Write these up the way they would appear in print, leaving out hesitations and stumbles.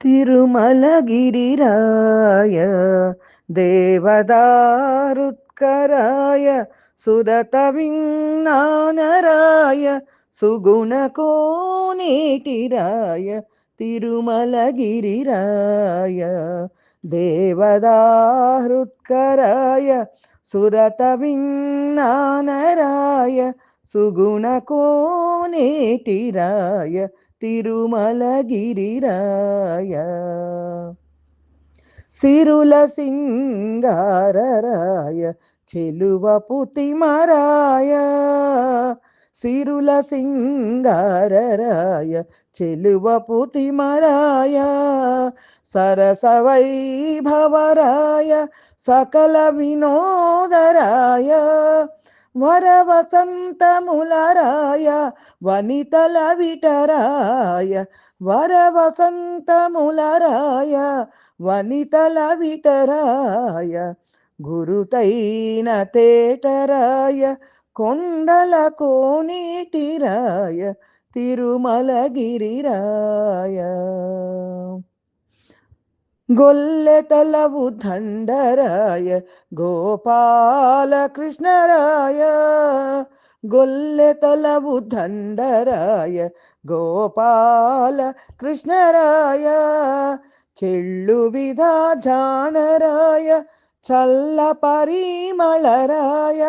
తిరుమలగిరిరాయ దేవదారుత్కరాయ సురతవిన్నానరాయ సుగుణకోనేటిరాయ తిరుమలగిరిరాయ దేవదాహృత్కరాయ సురతవిన్నానరాయ సుగుణకోనేటిరాయ తిరుమలగిరిరాయ సిరుల సింగారరాయ చెలువపుతిమరాయ సిరుల సింగారరాయ చెలువపుతిమరాయ సరస వైభవరాయ సకల వినోదరాయ వరవసంతములరాయ వనితల విటరాయ వరవసంతములరాయ వనితల విటరాయ గురుతైన తేటరాయ కొండల కోనేటిరాయ తిరుమలగిరిరాయ గొల్లెతలవు దండరాయ గోపాలకృష్ణరాయ గొల్లెతలవు దండరాయ గోపాల కృష్ణరాయ చెళ్ళు విధాజానరాయ చల్ల పరిమళరాయ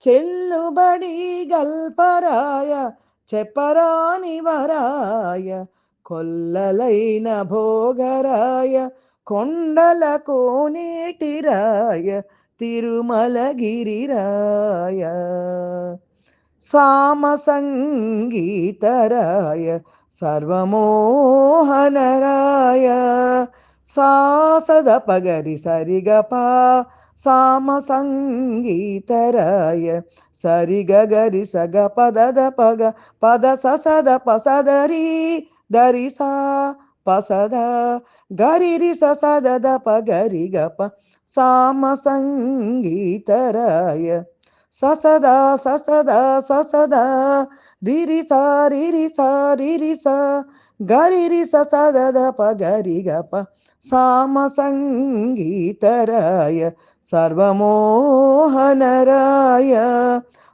చెల్లుబడి గల్పరాయ చెప్పరానివరాయ కొల్లలైన భోగరాయ కొండల కోనేటిరాయ తిరుమలగిరిరాయ సామ సంగీతరాయ సర్వమోహనరాయ సాసద పగరి సరిగప సామ సంగీతరాయ సరిగరి సగ పదద పగ పద ససద పసదరి దరిసా పసద గరిరి ససద పగరి గప సామ సంగీతరాయ ససదా ససదా ససదా రిరిసా రిరిసా రిరిసా గరిరి ససద పగరి గప సామ సంగీతరాయ సర్వమోహనరాయ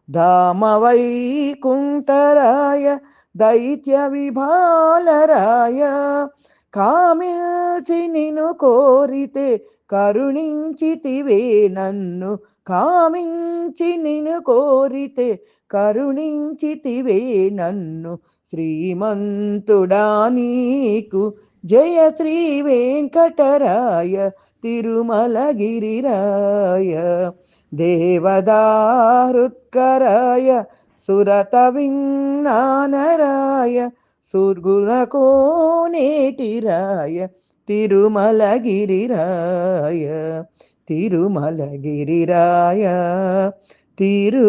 ధామ వైకుంఠరాయ దైత్య విభాలరాయ కామిల్చి నిన్ను కోరితే కరుణించితివే నన్ను కామించి నిన్ను కోరితే కరుణించితివే నన్ను శ్రీమంతుడా నీకు జయ శ్రీ వెంకటరాయ తిరుమలగిరిరాయ దేవదారుత్కరాయ సురతవిన్నానరాయ సుర్గుణకోనేటిరాయ తిరుమలగిరిరాయ తిరుమలగిరిరాయ తిరుమలగిరిరాయ.